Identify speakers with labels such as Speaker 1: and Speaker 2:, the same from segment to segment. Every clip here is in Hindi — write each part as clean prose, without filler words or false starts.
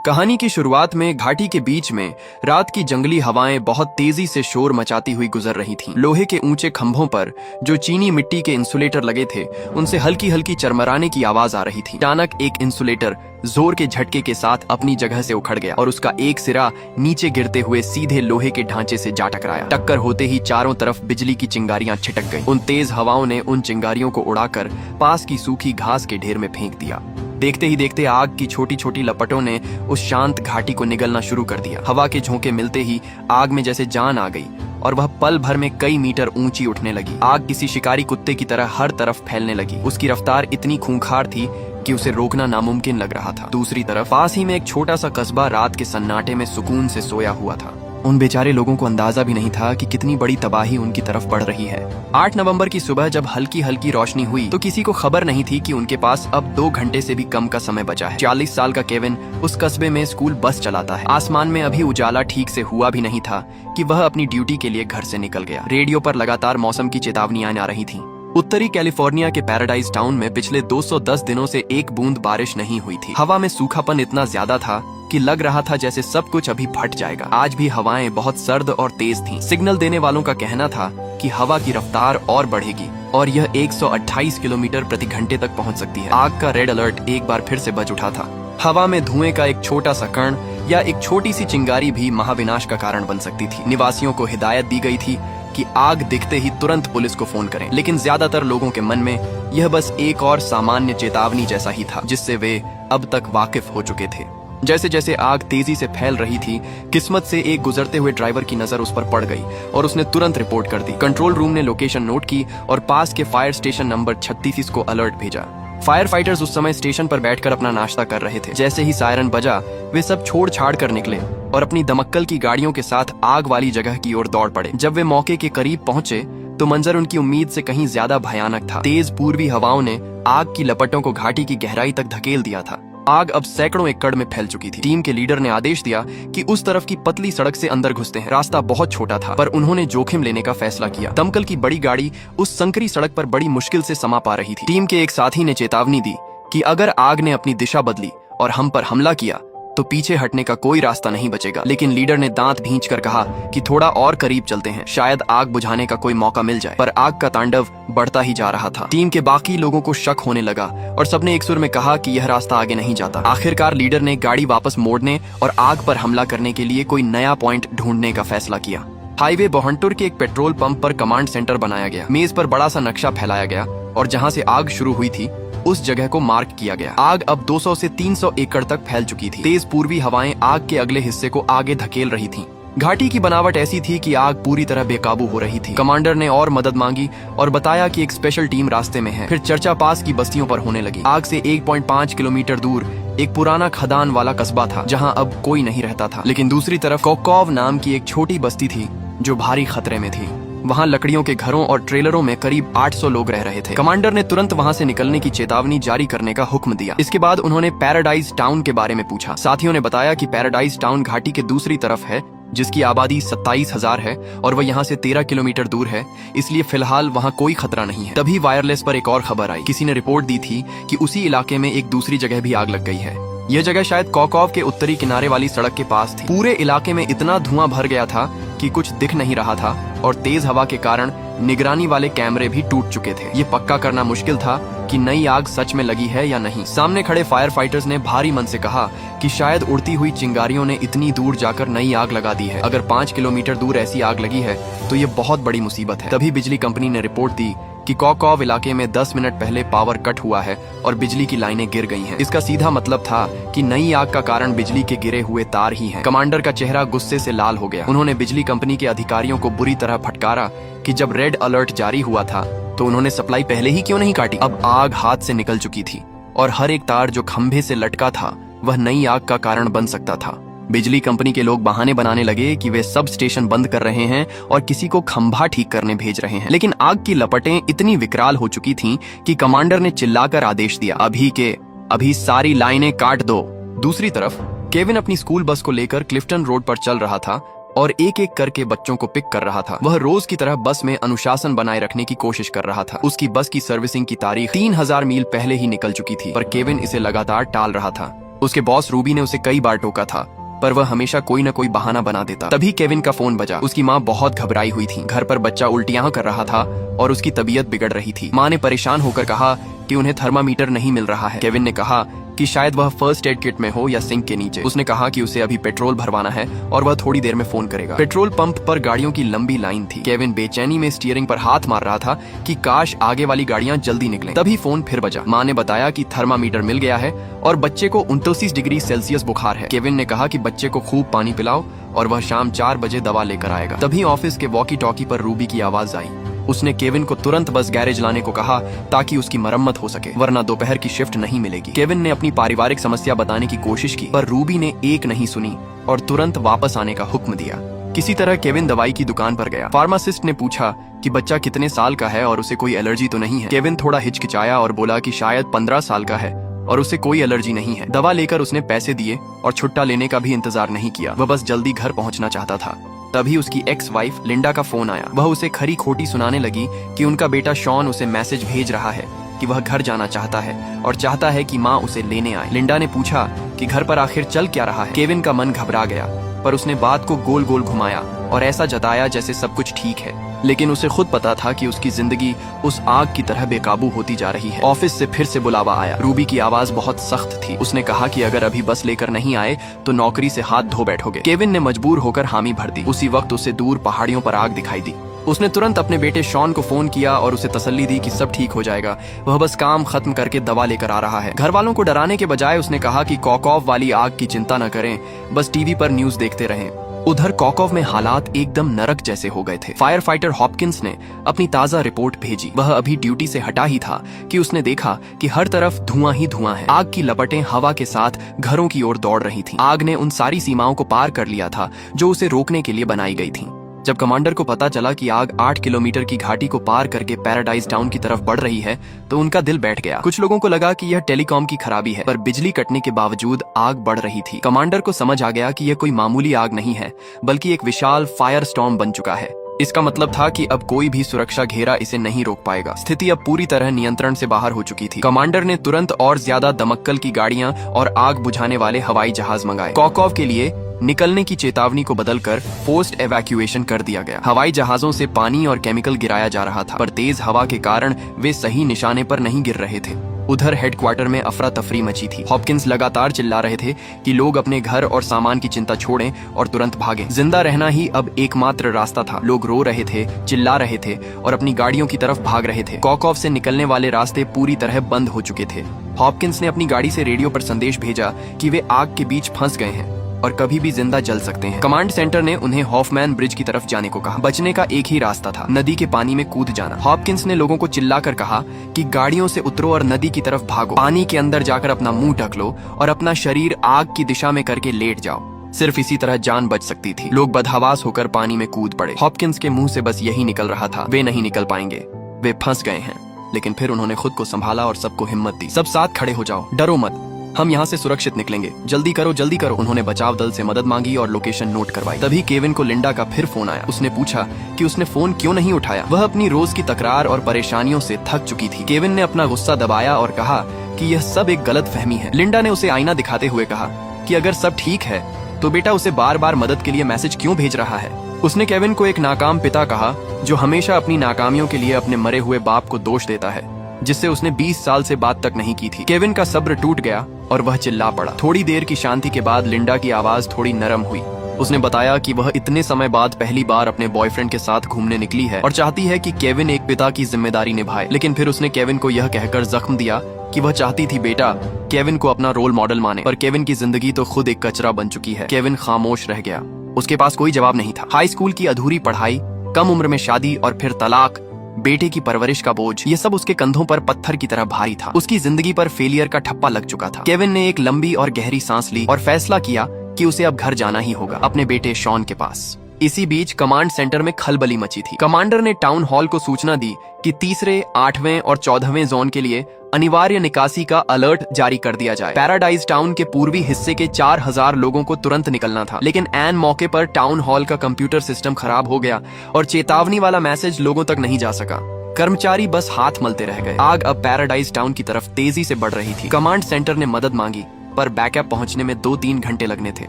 Speaker 1: कहानी की शुरुआत में घाटी के बीच में रात की जंगली हवाएं बहुत तेजी से शोर मचाती हुई गुजर रही थीं। लोहे के ऊंचे खंभों पर जो चीनी मिट्टी के इंसुलेटर लगे थे उनसे हल्की हल्की चरमराने की आवाज आ रही थी। अचानक एक इंसुलेटर जोर के झटके के साथ अपनी जगह से उखड़ गया और उसका एक सिरा नीचे गिरते हुए सीधे लोहे के ढांचे से जा टकराया। टक्कर होते ही चारों तरफ बिजली की चिंगारियां छिटक गईं। उन तेज हवाओं ने उन चिंगारियों को उड़ाकर पास की सूखी घास के ढेर में फेंक दिया। देखते ही देखते आग की छोटी छोटी लपटों ने उस शांत घाटी को निगलना शुरू कर दिया। हवा के झोंके मिलते ही आग में जैसे जान आ गई और वह पल भर में कई मीटर ऊंची उठने लगी। आग किसी शिकारी कुत्ते की तरह हर तरफ फैलने लगी। उसकी रफ्तार इतनी खूंखार थी कि उसे रोकना नामुमकिन लग रहा था। दूसरी तरफ पास ही में एक छोटा सा कस्बा रात के सन्नाटे में सुकून से सोया हुआ था। उन बेचारे लोगों को अंदाजा भी नहीं था कि कितनी बड़ी तबाही उनकी तरफ बढ़ रही है। 8 नवंबर की सुबह जब हल्की हल्की रोशनी हुई तो किसी को खबर नहीं थी कि उनके पास अब 2 घंटे से भी कम का समय बचा है। 40 साल का केविन उस कस्बे में स्कूल बस चलाता है। आसमान में अभी उजाला ठीक से हुआ भी नहीं था कि वह अपनी ड्यूटी के लिए घर से निकल गया। रेडियो पर लगातार मौसम की चेतावनियां आ रही थी। उत्तरी कैलिफोर्निया के पैराडाइज टाउन में पिछले 210 दिनों से एक बूंद बारिश नहीं हुई थी। हवा में सूखापन इतना ज्यादा था कि लग रहा था जैसे सब कुछ अभी फट जाएगा। आज भी हवाएं बहुत सर्द और तेज थीं। सिग्नल देने वालों का कहना था कि हवा की रफ्तार और बढ़ेगी और यह 128 किलोमीटर प्रति घंटे तक पहुंच सकती है। आग का रेड अलर्ट एक बार फिर से बज उठा था। हवा में धुएं का एक छोटा सा कण या एक छोटी सी चिंगारी भी महाविनाश का कारण बन सकती थी। निवासियों को हिदायत दी गई थी कि आग दिखते ही तुरंत पुलिस को फोन करें, लेकिन ज्यादातर लोगों के मन में यह बस एक और सामान्य चेतावनी जैसा ही था जिससे वे अब तक वाकिफ हो चुके थे। जैसे जैसे आग तेजी से फैल रही थी, किस्मत से एक गुजरते हुए ड्राइवर की नजर उस पर पड़ गई और उसने तुरंत रिपोर्ट कर दी। कंट्रोल रूम ने लोकेशन नोट की और पास के फायर स्टेशन नंबर 36 को अलर्ट भेजा। फायर फाइटर्स उस समय स्टेशन पर बैठकर अपना नाश्ता कर रहे थे। जैसे ही सायरन बजा वे सब छोड़ छाड़ कर निकले और अपनी दमक्कल की गाड़ियों के साथ आग वाली जगह की ओर दौड़ पड़े। जब वे मौके के करीब पहुंचे तो मंजर उनकी उम्मीद से कहीं ज्यादा भयानक था। तेज पूर्वी हवाओं ने आग की लपटों को घाटी की गहराई तक धकेल दिया था। आग अब सैकड़ों एकड़ में फैल चुकी थी। टीम के लीडर ने आदेश दिया कि उस तरफ की पतली सड़क से अंदर घुसते हैं। रास्ता बहुत छोटा था पर उन्होंने जोखिम लेने का फैसला किया। दमकल की बड़ी गाड़ी उस संकरी सड़क पर बड़ी मुश्किल से समा पा रही थी। टीम के एक साथी ने चेतावनी दी कि अगर आग ने अपनी दिशा बदली और हम पर हमला किया तो पीछे हटने का कोई रास्ता नहीं बचेगा। लेकिन लीडर ने दांत भींचकर कहा कि थोड़ा और करीब चलते हैं, शायद आग बुझाने का कोई मौका मिल जाए। पर आग का तांडव बढ़ता ही जा रहा था। टीम के बाकी लोगों को शक होने लगा और सबने एक सुर में कहा कि यह रास्ता आगे नहीं जाता। आखिरकार लीडर ने गाड़ी वापस मोड़ने और आग पर हमला करने के लिए कोई नया पॉइंट ढूंढने का फैसला किया। हाईवे बोहंटुर के एक पेट्रोल पंप पर कमांड सेंटर बनाया गया। मेज पर बड़ा सा नक्शा फैलाया गया और जहां से आग शुरू हुई थी उस जगह को मार्क किया गया। आग अब 200 से 300 एकड़ तक फैल चुकी थी। तेज पूर्वी हवाएं आग के अगले हिस्से को आगे धकेल रही थीं। घाटी की बनावट ऐसी थी कि आग पूरी तरह बेकाबू हो रही थी। कमांडर ने और मदद मांगी और बताया कि एक स्पेशल टीम रास्ते में है। फिर चर्चा पास की बस्तियों पर होने लगी। आग से 1.5 किलोमीटर दूर एक पुराना खदान वाला कस्बा था जहां अब कोई नहीं रहता था। लेकिन दूसरी तरफ कोकोव नाम की एक छोटी बस्ती थी जो भारी खतरे में थी। वहां लकड़ियों के घरों और ट्रेलरों में करीब 800 लोग रह रहे थे। कमांडर ने तुरंत वहां से निकलने की चेतावनी जारी करने का हुक्म दिया। इसके बाद उन्होंने पैराडाइज टाउन के बारे में पूछा। साथियों ने बताया कि पैराडाइज टाउन घाटी के दूसरी तरफ है जिसकी आबादी 27,000 है और वह यहाँ से 13 किलोमीटर दूर है, इसलिए फिलहाल वहाँ कोई खतरा नहीं है। तभी वायरलेस पर एक और खबर आई। किसी ने रिपोर्ट दी थी कि उसी इलाके में एक दूसरी जगह भी आग लग गई है। यह जगह शायद कोकोव के उत्तरी किनारे वाली सड़क के पास थी। पूरे इलाके में इतना धुआं भर गया था कि कुछ दिख नहीं रहा था और तेज हवा के कारण निगरानी वाले कैमरे भी टूट चुके थे। ये पक्का करना मुश्किल था कि नई आग सच में लगी है या नहीं। सामने खड़े फायर फाइटर्स ने भारी मन से कहा कि शायद उड़ती हुई चिंगारियों ने इतनी दूर जाकर नई आग लगा दी है। अगर 5 किलोमीटर दूर ऐसी आग लगी है तो ये बहुत बड़ी मुसीबत है। तभी बिजली कंपनी ने रिपोर्ट दी कि कोकोव इलाके में 10 मिनट पहले पावर कट हुआ है और बिजली की लाइनें गिर गई हैं। इसका सीधा मतलब था कि नई आग का कारण बिजली के गिरे हुए तार ही हैं। कमांडर का चेहरा गुस्से से लाल हो गया। उन्होंने बिजली कंपनी के अधिकारियों को बुरी तरह फटकारा कि जब रेड अलर्ट जारी हुआ था तो उन्होंने सप्लाई पहले ही क्यों नहीं काटी। अब आग हाथ से निकल चुकी थी और हर एक तार जो खंभे से लटका था वह नई आग का कारण बन सकता था। बिजली कंपनी के लोग बहाने बनाने लगे कि वे सब स्टेशन बंद कर रहे हैं और किसी को खंभा ठीक करने भेज रहे हैं। लेकिन आग की लपटें इतनी विकराल हो चुकी थीं कि कमांडर ने चिल्लाकर आदेश दिया, अभी के अभी सारी लाइनें काट दो। दूसरी तरफ केविन अपनी स्कूल बस को लेकर क्लिफ्टन रोड पर चल रहा था और एक एक करके बच्चों को पिक कर रहा था। वह रोज की तरह बस में अनुशासन बनाए रखने की कोशिश कर रहा था। उसकी बस की सर्विसिंग की तारीख 3000 मील पहले ही निकल चुकी थी पर केविन इसे लगातार टाल रहा था। उसके बॉस रूबी ने उसे कई बार टोका था, पर वह हमेशा कोई न कोई बहाना बना देता। तभी केविन का फोन बजा। उसकी माँ बहुत घबराई हुई थी। घर पर बच्चा उल्टियां कर रहा था और उसकी तबीयत बिगड़ रही थी। माँ ने परेशान होकर कहा कि उन्हें थर्मामीटर नहीं मिल रहा है। केविन ने कहा कि शायद वह फर्स्ट एड किट में हो या सिंक के नीचे। उसने कहा कि उसे अभी पेट्रोल भरवाना है और वह थोड़ी देर में फोन करेगा। पेट्रोल पंप पर गाड़ियों की लंबी लाइन थी। केविन बेचैनी में स्टीयरिंग पर हाथ मार रहा था कि काश आगे वाली गाड़ियां जल्दी निकलें। तभी फोन फिर बजा। माँ ने बताया कि थर्मामीटर मिल गया है और बच्चे को 29 डिग्री सेल्सियस बुखार है। केविन ने कहा कि बच्चे को खूब पानी पिलाओ और वह शाम 4 बजे दवा लेकर आएगा। तभी ऑफिस के वॉकी टॉकी पर रूबी की आवाज आई। उसने केविन को तुरंत बस गैरेज लाने को कहा ताकि उसकी मरम्मत हो सके, वरना दोपहर की शिफ्ट नहीं मिलेगी। केविन ने अपनी पारिवारिक समस्या बताने की कोशिश की, पर रूबी ने एक नहीं सुनी और तुरंत वापस आने का हुक्म दिया। किसी तरह केविन दवाई की दुकान पर गया। फार्मासिस्ट ने पूछा कि बच्चा कितने साल का है और उसे कोई एलर्जी तो नहीं है। केविन थोड़ा हिचकिचाया और बोला कि शायद 15 साल का है और उसे कोई एलर्जी नहीं है। दवा लेकर उसने पैसे दिए और छुट्टा लेने का भी इंतजार नहीं किया। वह बस जल्दी घर पहुंचना चाहता था। तभी उसकी एक्स वाइफ लिंडा का फोन आया। वह उसे खरी खोटी सुनाने लगी कि उनका बेटा शॉन उसे मैसेज भेज रहा है कि वह घर जाना चाहता है और चाहता है कि माँ उसे लेने आए। लिंडा ने पूछा कि घर पर आखिर चल क्या रहा है। केविन का मन घबरा गया, पर उसने बात को गोल गोल घुमाया और ऐसा जताया जैसे सब कुछ ठीक है, लेकिन उसे खुद पता था कि उसकी जिंदगी उस आग की तरह बेकाबू होती जा रही है। ऑफिस से फिर से बुलावा आया। रूबी की आवाज बहुत सख्त थी। उसने कहा कि अगर अभी बस लेकर नहीं आए तो नौकरी से हाथ धो बैठोगे। केविन ने मजबूर होकर हामी भर दी। उसी वक्त उसे दूर पहाड़ियों पर आग दिखाई दी। उसने तुरंत अपने बेटे शॉन को फोन किया और उसे तसल्ली दी कि सब ठीक हो जाएगा, वह बस काम खत्म करके दवा लेकर आ रहा है। घर वालों को डराने के बजाय उसने कहा कि कॉकॉव वाली आग की चिंता न करें, बस टीवी पर न्यूज देखते रहें। उधर कॉकॉव में हालात एकदम नरक जैसे हो गए थे। फायर फाइटर हॉपकिंस ने अपनी ताजा रिपोर्ट भेजी। वह अभी ड्यूटी से हटा ही था कि उसने देखा कि हर तरफ धुआं ही धुआं है। आग की लपटें हवा के साथ घरों की ओर दौड़ रही थीं। आग ने उन सारी सीमाओं को पार कर लिया था जो उसे रोकने के लिए बनाई गई थीं। जब कमांडर को पता चला कि आग 8 किलोमीटर की घाटी को पार करके पैराडाइज टाउन की तरफ बढ़ रही है तो उनका दिल बैठ गया। कुछ लोगों को लगा कि यह टेलीकॉम की खराबी है, पर बिजली कटने के बावजूद आग बढ़ रही थी। कमांडर को समझ आ गया कि यह कोई मामूली आग नहीं है, बल्कि एक विशाल फायर स्टॉर्म बन चुका है। इसका मतलब था कि अब कोई भी सुरक्षा घेरा इसे नहीं रोक पाएगा। स्थिति अब पूरी तरह नियंत्रण से बाहर हो चुकी थी। कमांडर ने तुरंत और ज्यादा दमक्कल की गाड़ियां और आग बुझाने वाले हवाई जहाज मंगाए। कॉकॉव के लिए निकलने की चेतावनी को बदलकर फोर्स्ड एवैक्यूएशन कर दिया गया। हवाई जहाजों से पानी और केमिकल गिराया जा रहा था, पर तेज हवा के कारण वे सही निशाने पर नहीं गिर रहे थे। उधर हेडक्वार्टर में अफरा तफरी मची थी। हॉपकिंस लगातार चिल्ला रहे थे कि लोग अपने घर और सामान की चिंता छोड़ें और तुरंत भागें। जिंदा रहना ही अब एकमात्र रास्ता था। लोग रो रहे थे, चिल्ला रहे थे और अपनी गाड़ियों की तरफ भाग रहे थे। कॉकॉव से निकलने वाले रास्ते पूरी तरह बंद हो चुके थे। हॉपकिंस ने अपनी गाड़ी से रेडियो पर संदेश भेजा कि वे आग के बीच फंस गए हैं और कभी भी जिंदा जल सकते हैं। कमांड सेंटर ने उन्हें हॉफमैन ब्रिज की तरफ जाने को कहा। बचने का एक ही रास्ता था, नदी के पानी में कूद जाना। हॉपकिंस ने लोगों को चिल्लाकर कहा कि गाड़ियों से उतरो और नदी की तरफ भागो। पानी के अंदर जाकर अपना मुंह ढक लो और अपना शरीर आग की दिशा में करके लेट जाओ। सिर्फ इसी तरह जान बच सकती थी। लोग बदहवास होकर पानी में कूद पड़े। हॉपकिंस के मुंह से बस यही निकल रहा था, वे नहीं निकल पाएंगे, वे फंस गए हैं। लेकिन फिर उन्होंने खुद को संभाला और सबको हिम्मत दी। सब साथ खड़े हो जाओ, डरो मत, हम यहाँ से सुरक्षित निकलेंगे, जल्दी करो जल्दी करो। उन्होंने बचाव दल से मदद मांगी और लोकेशन नोट करवाई। तभी केविन को लिंडा का फिर फोन आया। उसने पूछा कि उसने फोन क्यों नहीं उठाया। वह अपनी रोज की तकरार और परेशानियों से थक चुकी थी। केविन ने अपना गुस्सा दबाया और कहा कि यह सब एक गलत फहमी है। लिंडा ने उसे आईना दिखाते हुए कहा कि अगर सब ठीक है तो बेटा उसे बार बार मदद के लिए मैसेज क्यों भेज रहा है। उसने केविन को एक नाकाम पिता कहा जो हमेशा अपनी नाकामियों के लिए अपने मरे हुए बाप को दोष देता है, जिससे उसने 20 साल से बात तक नहीं की थी। केविन का सब्र टूट गया और वह चिल्ला पड़ा। थोड़ी देर की शांति के बाद लिंडा की आवाज थोड़ी नरम हुई। उसने बताया कि वह इतने समय बाद पहली बार अपने बॉयफ्रेंड के साथ घूमने निकली है और चाहती है कि केविन एक पिता की जिम्मेदारी निभाए। लेकिन फिर उसने केविन को यह कहकर जख्म दिया कि वह चाहती थी बेटा केविन को अपना रोल मॉडल माने, पर केविन की जिंदगी तो खुद एक कचरा बन चुकी है। केविन खामोश रह गया। उसके पास कोई जवाब नहीं था। हाई स्कूल की अधूरी पढ़ाई, कम उम्र में शादी और फिर तलाक, बेटे की परवरिश का बोझ, ये सब उसके कंधों पर पत्थर की तरह भारी था। उसकी जिंदगी पर फेलियर का ठप्पा लग चुका था। केविन ने एक लंबी और गहरी सांस ली और फैसला किया कि उसे अब घर जाना ही होगा, अपने बेटे शॉन के पास। इसी बीच कमांड सेंटर में खलबली मची थी। कमांडर ने टाउन हॉल को सूचना दी कि 3रे, 8वें और 14वें जोन के लिए अनिवार्य निकासी का अलर्ट जारी कर दिया जाए। पैराडाइज टाउन के पूर्वी हिस्से के 4000 लोगों को तुरंत निकलना था, लेकिन ऐन मौके पर टाउन हॉल का कंप्यूटर सिस्टम खराब हो गया और चेतावनी वाला मैसेज लोगों तक नहीं जा सका। कर्मचारी बस हाथ मलते रह गए। आग अब पैराडाइज टाउन की तरफ तेजी से बढ़ रही थी। कमांड सेंटर ने मदद मांगी, पर बैकअप पहुंचने में 2-3 घंटे लगने थे।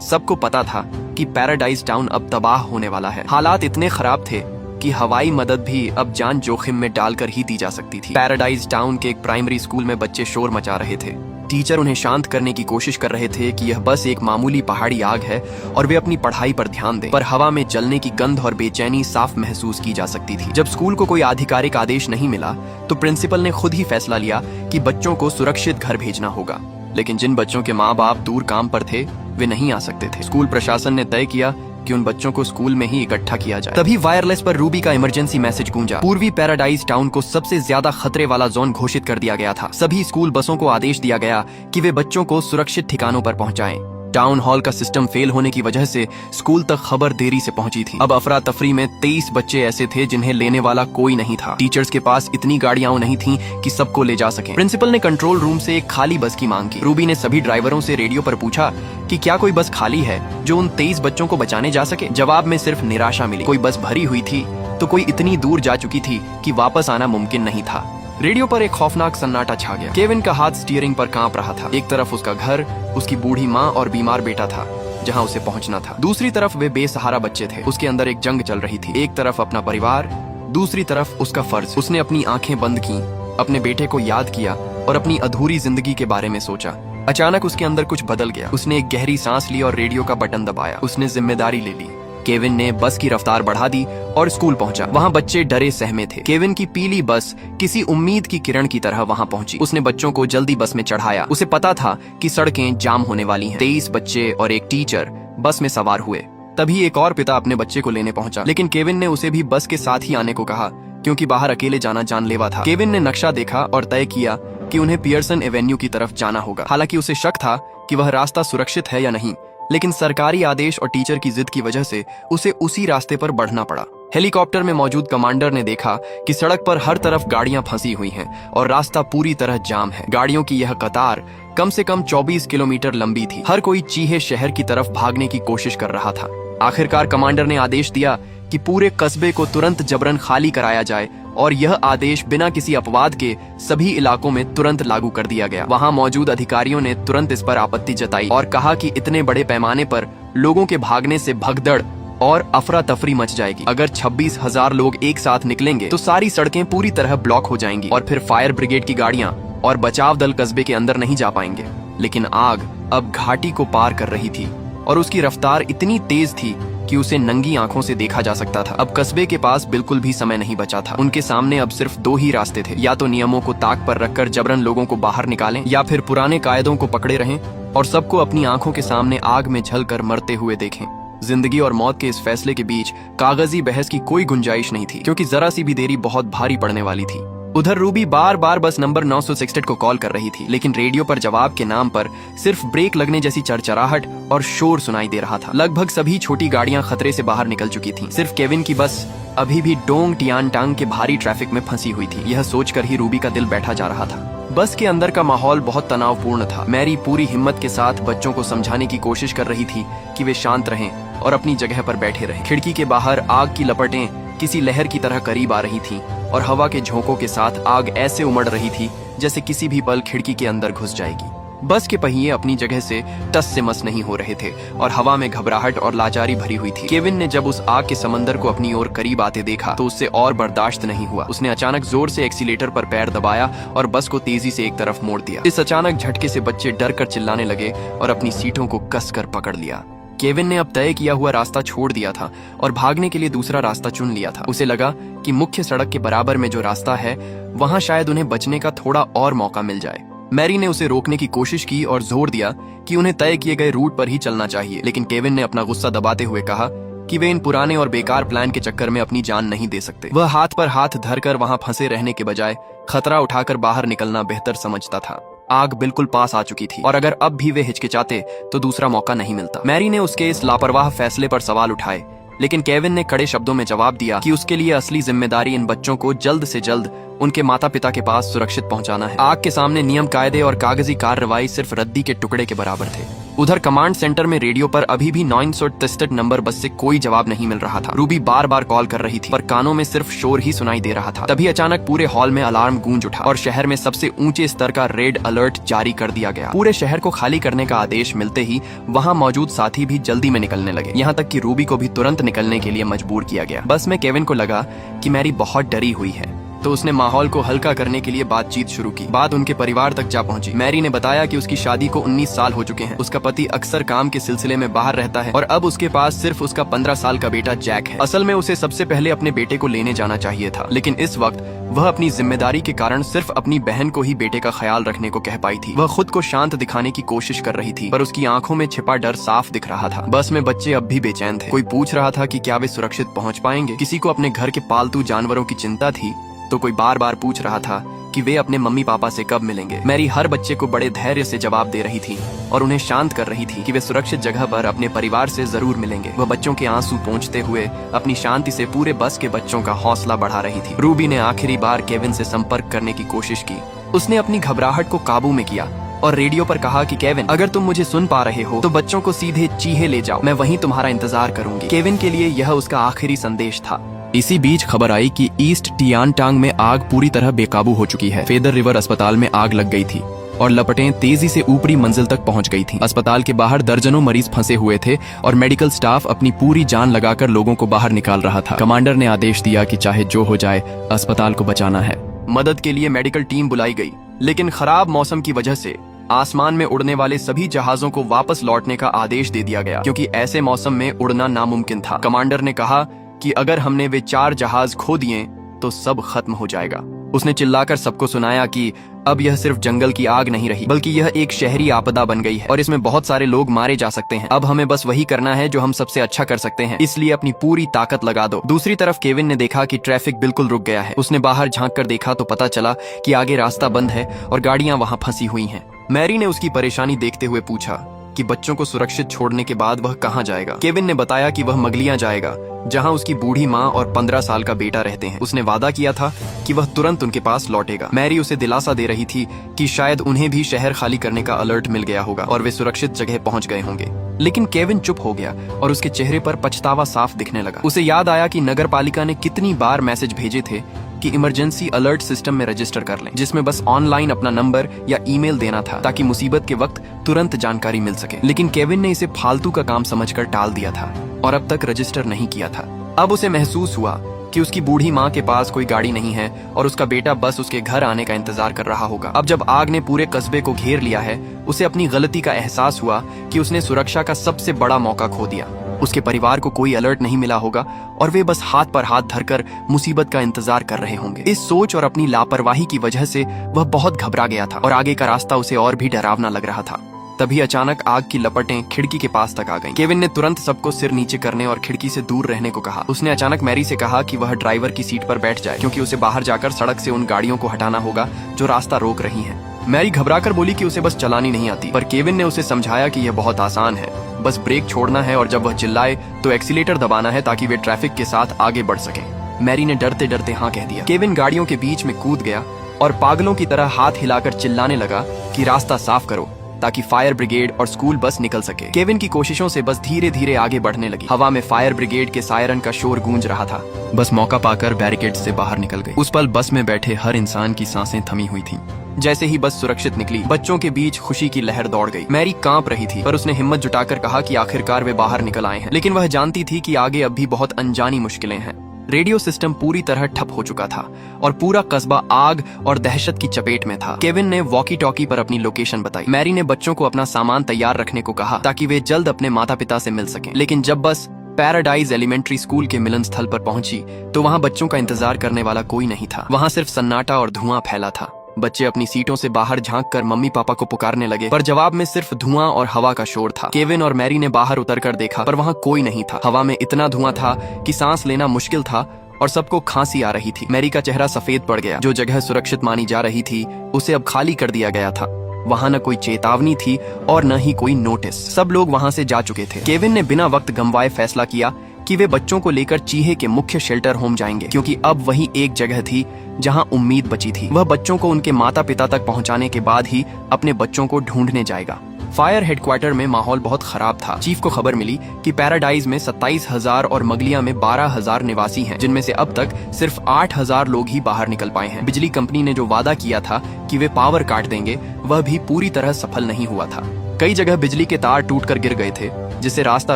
Speaker 1: सबको पता था कि पैराडाइज टाउन अब तबाह होने वाला है। हालात इतने खराब थे कि हवाई मदद भी अब जान जोखिम में डालकर ही दी जा सकती थी। पैराडाइज टाउन के एक प्राइमरी स्कूल में बच्चे शोर मचा रहे थे। टीचर उन्हें शांत करने की कोशिश कर रहे थे कि यह बस एक मामूली पहाड़ी आग है और वे अपनी पढ़ाई पर ध्यान दें। पर हवा में जलने की गंध और बेचैनी साफ महसूस की जा सकती थी। जब स्कूल को कोई आधिकारिक आदेश नहीं मिला तो प्रिंसिपल ने खुद ही फैसला लिया कि बच्चों को सुरक्षित घर भेजना होगा। लेकिन जिन बच्चों के माँ बाप दूर काम पर थे वे नहीं आ सकते थे। स्कूल प्रशासन ने तय किया कि उन बच्चों को स्कूल में ही इकट्ठा किया जाए। तभी वायरलेस पर रूबी का इमरजेंसी मैसेज गूंजा। पूर्वी पैराडाइज टाउन को सबसे ज्यादा खतरे वाला जोन घोषित कर दिया गया था। सभी स्कूल बसों को आदेश दिया गया कि वे बच्चों को सुरक्षित ठिकानों पर पहुंचाएं। टाउन हॉल का सिस्टम फेल होने की वजह से स्कूल तक खबर देरी से पहुंची थी। अब अफरा तफरी में 23 बच्चे ऐसे थे जिन्हें लेने वाला कोई नहीं था। टीचर्स के पास इतनी गाड़ियां नहीं थीं कि सबको ले जा सकें। प्रिंसिपल ने कंट्रोल रूम से एक खाली बस की मांग की। रूबी ने सभी ड्राइवरों से रेडियो पर पूछा कि क्या कोई बस खाली है जो उन 23 बच्चों को बचाने जा सके। जवाब में सिर्फ निराशा मिली। कोई बस भरी हुई थी तो कोई इतनी दूर जा चुकी थी कि वापस आना मुमकिन नहीं था। रेडियो पर एक खौफनाक सन्नाटा छा गया। केविन का हाथ स्टीयरिंग पर कांप रहा था। एक तरफ उसका घर, उसकी बूढ़ी माँ और बीमार बेटा था जहाँ उसे पहुँचना था। दूसरी तरफ वे बेसहारा बच्चे थे। उसके अंदर एक जंग चल रही थी। एक तरफ अपना परिवार, दूसरी तरफ उसका फर्ज। उसने अपनी आंखें बंद की, अपने बेटे को याद किया और अपनी अधूरी जिंदगी के बारे में सोचा। अचानक उसके अंदर कुछ बदल गया। उसने एक गहरी सांस ली और रेडियो का बटन दबाया। उसने जिम्मेदारी ले ली। केविन ने बस की रफ्तार बढ़ा दी और स्कूल पहुंचा। वहां बच्चे डरे सहमे थे। केविन की पीली बस किसी उम्मीद की किरण की तरह वहां पहुंची। उसने बच्चों को जल्दी बस में चढ़ाया। उसे पता था कि सड़कें जाम होने वाली हैं। 23 बच्चे और एक टीचर बस में सवार हुए। तभी एक और पिता अपने बच्चे को लेने पहुंचा, लेकिन केविन ने उसे भी बस के साथ ही आने को कहा क्योंकि बाहर अकेले जाना जानलेवा था। केविन ने नक्शा देखा और तय किया कि उन्हें पियर्सन एवेन्यू की तरफ जाना होगा। हालांकि उसे शक था कि वह रास्ता सुरक्षित है या नहीं, लेकिन सरकारी आदेश और टीचर की जिद की वजह से उसे उसी रास्ते पर बढ़ना पड़ा। हेलीकॉप्टर में मौजूद कमांडर ने देखा कि सड़क पर हर तरफ गाड़ियां फंसी हुई हैं और रास्ता पूरी तरह जाम है। गाड़ियों की यह कतार कम से कम 24 किलोमीटर लंबी थी। हर कोई चीहे शहर की तरफ भागने की कोशिश कर रहा था। आखिरकार कमांडर ने आदेश दिया कि पूरे कस्बे को तुरंत जबरन खाली कराया जाए और यह आदेश बिना किसी अपवाद के सभी इलाकों में तुरंत लागू कर दिया गया। वहां मौजूद अधिकारियों ने तुरंत इस पर आपत्ति जताई और कहा कि इतने बड़े पैमाने पर लोगों के भागने से भगदड़ और अफरा तफरी मच जाएगी। अगर 26,000 लोग एक साथ निकलेंगे तो सारी सड़कें पूरी तरह ब्लॉक हो जाएंगी और फिर फायर ब्रिगेड की गाड़ियां और बचाव दल कस्बे के अंदर नहीं जा पाएंगे। लेकिन आग अब घाटी को पार कर रही थी और उसकी रफ्तार इतनी तेज थी कि उसे नंगी आंखों से देखा जा सकता था। अब कस्बे के पास बिल्कुल भी समय नहीं बचा था। उनके सामने अब सिर्फ 2 ही रास्ते थे, या तो नियमों को ताक पर रखकर जबरन लोगों को बाहर निकालें या फिर पुराने कायदों को पकड़े रहें और सबको अपनी आंखों के सामने आग में झलकर मरते हुए देखें। जिंदगी और मौत के इस फैसले के बीच कागजी बहस की कोई गुंजाइश नहीं थी, क्योंकि जरा सी भी देरी बहुत भारी पड़ने वाली थी। उधर रूबी बार बार बस नंबर 966 को कॉल कर रही थी, लेकिन रेडियो पर जवाब के नाम पर सिर्फ ब्रेक लगने जैसी चरचराहट और शोर सुनाई दे रहा था। लगभग सभी छोटी गाड़ियां खतरे से बाहर निकल चुकी थीं। सिर्फ केविन की बस अभी भी डोंग टियानटांग के भारी ट्रैफिक में फंसी हुई थी। यह सोचकर ही रूबी का दिल बैठा जा रहा था। बस के अंदर का माहौल बहुत तनावपूर्ण था। मैरी पूरी हिम्मत के साथ बच्चों को समझाने की कोशिश कर रही थी कि वे शांत रहें और अपनी जगह पर बैठे रहें। खिड़की के बाहर आग की लपटें किसी लहर की तरह करीब आ रही थीं और हवा के झोंकों के साथ आग ऐसे उमड़ रही थी जैसे किसी भी पल खिड़की के अंदर घुस जाएगी। बस के पहिए अपनी जगह से टस से मस नहीं हो रहे थे और हवा में घबराहट और लाचारी भरी हुई थी। केविन ने जब उस आग के समंदर को अपनी ओर करीब आते देखा तो उससे और बर्दाश्त नहीं हुआ। उसने अचानक जोर से एक्सीलेटर पर पैर दबाया और बस को तेजी से एक तरफ मोड़ दिया। इस अचानक झटके से बच्चे डर कर चिल्लाने लगे और अपनी सीटों को कसकर पकड़ लिया। केविन ने अब तय किया हुआ रास्ता छोड़ दिया था और भागने के लिए दूसरा रास्ता चुन लिया था। उसे लगा कि मुख्य सड़क के बराबर में जो रास्ता है वहां शायद उन्हें बचने का थोड़ा और मौका मिल जाए। मैरी ने उसे रोकने की कोशिश की और जोर दिया कि उन्हें तय किए गए रूट पर ही चलना चाहिए, लेकिन केविन ने अपना गुस्सा दबाते हुए कहा कि वे इन पुराने और बेकार प्लान के चक्कर में अपनी जान नहीं दे सकते। वह हाथ पर हाथ धरकर वहां फंसे रहने के बजाय खतरा उठाकर बाहर निकलना बेहतर समझता था। आग बिल्कुल पास आ चुकी थी और अगर अब भी वे हिचकिचाते तो दूसरा मौका नहीं मिलता। मैरी ने उसके इस लापरवाह फैसले पर सवाल उठाए, लेकिन केविन ने कड़े शब्दों में जवाब दिया कि उसके लिए असली जिम्मेदारी इन बच्चों को जल्द से जल्द उनके माता पिता के पास सुरक्षित पहुंचाना है। आग के सामने नियम, कायदे और कागजी कार्रवाई सिर्फ रद्दी के टुकड़े के बराबर थे। उधर कमांड सेंटर में रेडियो पर अभी भी 963 नंबर बस से कोई जवाब नहीं मिल रहा था। रूबी बार बार कॉल कर रही थी पर कानों में सिर्फ शोर ही सुनाई दे रहा था। तभी अचानक पूरे हॉल में अलार्म गूंज उठा और शहर में सबसे ऊंचे स्तर का रेड अलर्ट जारी कर दिया गया। पूरे शहर को खाली करने का आदेश मिलते ही वहाँ मौजूद साथी भी जल्दी में निकलने लगे। यहाँ तक कि रूबी को भी तुरंत निकलने के लिए मजबूर किया गया। बस में केविन को लगा कि मैरी बहुत डरी हुई है, तो उसने माहौल को हल्का करने के लिए बातचीत शुरू की। बात उनके परिवार तक जा पहुंची। मैरी ने बताया कि उसकी शादी को 19 साल हो चुके हैं। उसका पति अक्सर काम के सिलसिले में बाहर रहता है और अब उसके पास सिर्फ उसका 15 साल का बेटा जैक है। असल में उसे सबसे पहले अपने बेटे को लेने जाना चाहिए था, लेकिन इस वक्त वह अपनी जिम्मेदारी के कारण सिर्फ अपनी बहन को ही बेटे का ख्याल रखने को कह पाई थी। वह खुद को शांत दिखाने की कोशिश कर रही थी, पर उसकी आंखों में छिपा डर साफ दिख रहा था। बस में बच्चे अब भी बेचैन थे। कोई पूछ रहा था कि क्या वे सुरक्षित पहुंच पाएंगे। किसी को अपने घर के पालतू जानवरों की चिंता थी, तो कोई बार बार पूछ रहा था कि वे अपने मम्मी पापा से कब मिलेंगे। मैरी हर बच्चे को बड़े धैर्य से जवाब दे रही थी और उन्हें शांत कर रही थी कि वे सुरक्षित जगह पर अपने परिवार से जरूर मिलेंगे। वह बच्चों के आंसू पोंछते हुए अपनी शांति से पूरे बस के बच्चों का हौसला बढ़ा रही थी। रूबी ने आखिरी बार केविन से संपर्क करने की कोशिश की। उसने अपनी घबराहट को काबू में किया और रेडियो पर कहा कि केविन, अगर तुम मुझे सुन पा रहे हो तो बच्चों को सीधे चीहे ले जाओ, मैं वहीं तुम्हारा इंतजार करूंगी। केविन के लिए यह उसका आखिरी संदेश था। इसी बीच खबर आई कि ईस्ट टियानटांग में आग पूरी तरह बेकाबू हो चुकी है। फेदर रिवर अस्पताल में आग लग गई थी और लपटें तेजी से ऊपरी मंजिल तक पहुंच गई थीं। अस्पताल के बाहर दर्जनों मरीज फंसे हुए थे और मेडिकल स्टाफ अपनी पूरी जान लगाकर लोगों को बाहर निकाल रहा था। कमांडर ने आदेश दिया कि चाहे जो हो जाए, अस्पताल को बचाना है। मदद के लिए मेडिकल टीम बुलाई गई, लेकिन खराब मौसम की वजह से आसमान में उड़ने वाले सभी जहाजों को वापस लौटने का आदेश दे दिया गया, क्योंकि ऐसे मौसम में उड़ना नामुमकिन था। कमांडर ने कहा कि अगर हमने वे 4 जहाज खो दिए तो सब खत्म हो जाएगा। उसने चिल्लाकर सबको सुनाया कि अब यह सिर्फ जंगल की आग नहीं रही, बल्कि यह एक शहरी आपदा बन गई है और इसमें बहुत सारे लोग मारे जा सकते हैं। अब हमें बस वही करना है जो हम सबसे अच्छा कर सकते हैं, इसलिए अपनी पूरी ताकत लगा दो। दूसरी तरफ केविन ने देखा कि ट्रैफिक बिल्कुल रुक गया है। उसने बाहर झांक कर देखा तो पता चला कि आगे रास्ता बंद है और गाड़ियां वहां फंसी हुई हैं। मैरी ने उसकी परेशानी देखते हुए पूछा कि बच्चों को सुरक्षित छोड़ने के बाद वह कहाँ जाएगा। केविन ने बताया कि वह मगलियां जाएगा, जहां उसकी बूढ़ी माँ और 15 साल का बेटा रहते हैं। उसने वादा किया था कि वह तुरंत उनके पास लौटेगा। मैरी उसे दिलासा दे रही थी कि शायद उन्हें भी शहर खाली करने का अलर्ट मिल गया होगा और वे सुरक्षित जगह पहुंच गए होंगे। लेकिन केविन चुप हो गया और उसके चेहरे पर पछतावा साफ दिखने लगा। उसे याद आया कि नगर पालिका ने कितनी बार मैसेज भेजे थे कि इमरजेंसी अलर्ट सिस्टम में रजिस्टर कर लें, जिसमें बस ऑनलाइन अपना नंबर या ईमेल देना था ताकि मुसीबत के वक्त तुरंत जानकारी मिल सके। लेकिन केविन ने इसे फालतू का काम समझकर टाल दिया था और अब तक रजिस्टर नहीं किया था। अब उसे महसूस हुआ कि उसकी बूढ़ी माँ के पास कोई गाड़ी नहीं है और उसका बेटा बस उसके घर आने का इंतजार कर रहा होगा। अब जब आग ने पूरे कस्बे को घेर लिया है, उसे अपनी गलती का एहसास हुआ कि उसने सुरक्षा का सबसे बड़ा मौका खो दिया। उसके परिवार को कोई अलर्ट नहीं मिला होगा और वे बस हाथ पर हाथ धरकर मुसीबत का इंतजार कर रहे होंगे। इस सोच और अपनी लापरवाही की वजह से वह बहुत घबरा गया था और आगे का रास्ता उसे और भी डरावना लग रहा था। तभी अचानक आग की लपटें खिड़की के पास तक आ गईं। केविन ने तुरंत सबको सिर नीचे करने और खिड़की से दूर रहने को कहा। उसने अचानक मैरी से कहा कि वह ड्राइवर की सीट पर बैठ जाए, क्योंकि उसे बाहर जाकर सड़क से उन गाड़ियों को हटाना होगा जो रास्ता रोक रही हैं। मैरी घबराकर बोली कि उसे बस चलानी नहीं आती, पर केविन ने उसे समझाया कि यह बहुत आसान है, बस ब्रेक छोड़ना है और जब वह चिल्लाए तो एक्सीलेटर दबाना है ताकि वे ट्रैफिक के साथ आगे बढ़ सके। मैरी ने डरते डरते हाँ कह दिया। केविन गाड़ियों के बीच में कूद गया और पागलों की तरह हाथ हिलाकर चिल्लाने लगा कि रास्ता साफ करो ताकि फायर ब्रिगेड और स्कूल बस निकल सके। केविन की कोशिशों से बस धीरे धीरे आगे बढ़ने लगी। हवा में फायर ब्रिगेड के सायरन का शोर गूंज रहा था। बस मौका पाकर बैरिकेड से बाहर निकल गई। उस पल बस में बैठे हर इंसान की सांसें थमी हुई थीं। जैसे ही बस सुरक्षित निकली, बच्चों के बीच खुशी की लहर दौड़ गई। मैरी कांप रही थी, पर उसने हिम्मत जुटाकर कहा कि आखिरकार वे बाहर निकल आए हैं। लेकिन वह जानती थी कि आगे अब भी बहुत अनजानी मुश्किलें हैं। रेडियो सिस्टम पूरी तरह ठप हो चुका था और पूरा कस्बा आग और दहशत की चपेट में था। केविन ने वॉकी टॉकी पर अपनी लोकेशन बताई। मैरी ने बच्चों को अपना सामान तैयार रखने को कहा ताकि वे जल्द अपने माता पिता से मिल सकें। लेकिन जब बस पैराडाइज एलिमेंट्री स्कूल के मिलन स्थल पर पहुंची तो वहां बच्चों का इंतजार करने वाला कोई नहीं था। वहां सिर्फ सन्नाटा और धुआं फैला था। बच्चे अपनी सीटों से बाहर झांककर मम्मी पापा को पुकारने लगे, पर जवाब में सिर्फ धुआं और हवा का शोर था। केविन और मैरी ने बाहर उतरकर देखा, पर वहां कोई नहीं था। हवा में इतना धुआं था कि सांस लेना मुश्किल था और सबको खांसी आ रही थी। मैरी का चेहरा सफेद पड़ गया। जो जगह सुरक्षित मानी जा रही थी उसे अब खाली कर दिया गया था। वहां न कोई चेतावनी थी और न ही कोई नोटिस। सब लोग वहां से जा चुके थे। केविन ने बिना वक्त गंवाए फैसला किया कि वे बच्चों को लेकर चीहे के मुख्य शेल्टर होम जाएंगे, क्योंकि अब वही एक जगह थी जहां उम्मीद बची थी। वह बच्चों को उनके माता पिता तक पहुंचाने के बाद ही अपने बच्चों को ढूंढने जाएगा। फायर हेडक्वार्टर में माहौल बहुत खराब था। चीफ को खबर मिली कि पैराडाइज में 27,000 और मगलिया में 12,000 निवासी हैं, जिनमें से अब तक सिर्फ 8,000 लोग ही बाहर निकल पाए हैं। बिजली कंपनी ने जो वादा किया था कि वे पावर काट देंगे, वह भी पूरी तरह सफल नहीं हुआ था। कई जगह बिजली के तार टूटकर गिर गए थे, जिससे रास्ता